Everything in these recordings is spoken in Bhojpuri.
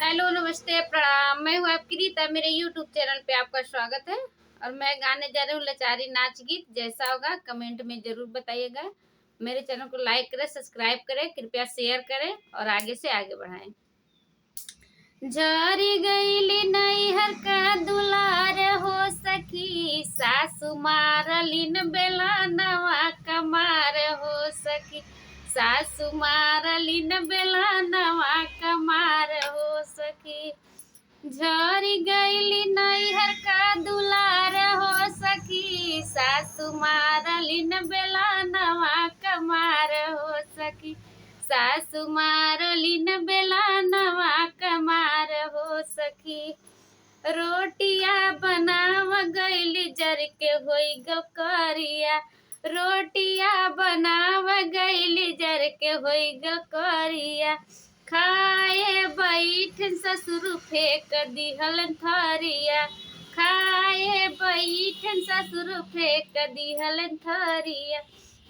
हेलो, नमस्ते, प्रणाम। मैं हूँ आपकी रीता। मेरे यूट्यूब चैनल पे आपका स्वागत है। और मैं गाने जा रही हूँ लाचारी नाच गीत। जैसा होगा कमेंट में जरूर बताइएगा। मेरे चैनल को लाइक करें, सब्सक्राइब करें, कृपया शेयर करें और आगे से आगे बढ़ाएं। झरी गईली नैहर का दुलार हो सखी, सासु मारलिन बेला नवा कमार हो सखी, सासु मारलिन बेला नवा कमार हो सखी। झरी गईली नैहर का दुलार हो सखी, सासु मारलिन बेला नवा कमार हो सखी, सासु मारलिन बेला नवा कमार हो सखी। रोटिया बनाव गईली जर के होई गकरिया, रोटिया बनाव गईली जर के होई गकरिया। खाए बैठ ससुर फेंक दिहलन थरिया, खाए बैठ ससुर फेंक दिहलन थरिया।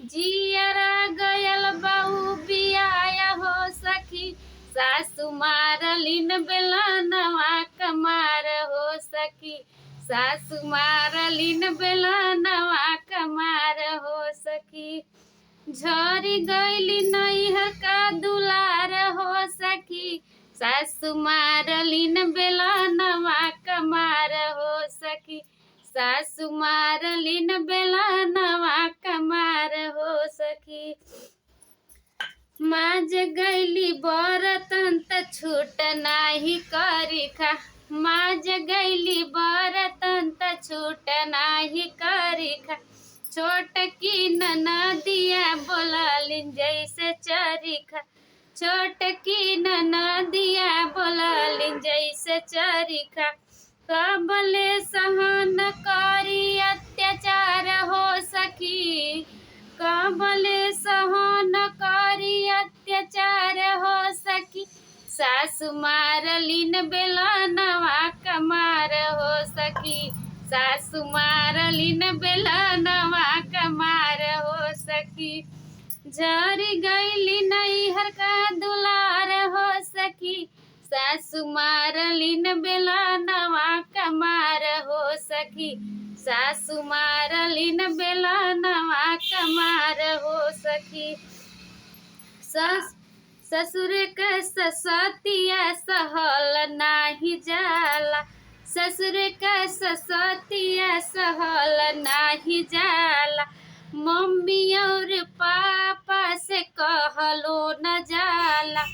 जियरा गयल बहू बियाया हो सखी, सासु मारलिन बेला नवा कमार हो सखी, सासु मारलिन बेला नवा कमार हो सखी। झरी गईली नैहर का दुलार हो सखी, सासु मारलिन बेला नवा कमार हो सखी, सासु मारलिन बेला नवा कमार हो सखी। माज गईली बरतन त छूट नाही करिखा, माज गईली बरतन त छूट नाही करिखा। छोटकी ननदिया बोलालिन जैसे चरिखा, छोटकी ननदिया बोलालिन जैसे चरिखा। कबले सहन करी अत्याचार हो सखी, कबले सहन करी अत्याचार हो सखी। सासु मारलिन बेला नवा कमार हो सखी, सासु मारलिन बेला नवा कमार हो सखी। झरी गईली नैहर का दुलार हो सखी, सासु मारलिन बेला नवा कमार हो सखी, सासु मारलिन बेला नवा कमार हो सखी। ससुर के ससतिया सहल नाही जाला, ससुर के ससतिया सहल नाही जाला। मम्मी और पापा से कहलो न जाला,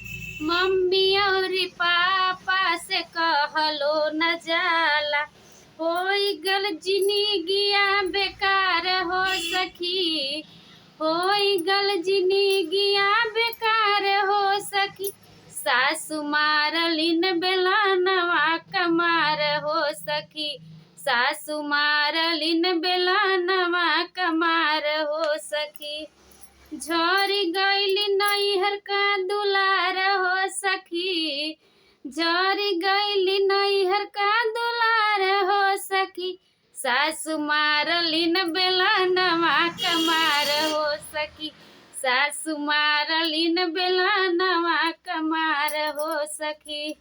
मम्मी और पापा से कहलो न जाला। होई गल जिंदगिया बेकार हो सखी, होई गल जिंदगिया बेकार हो सखी। सासु मारलिन बेला नवा कमार हो सखी, सासु मारलिन बेला नवा कमार हो सखी। झरी गईली नैहर का दुलार हो सखी, झरी गईली नैहर का दुलार हो सखी। सासु मारलिन बेला नवा कमार हो सखी, सासु मारलिन बेला नवा कमार हो सखी।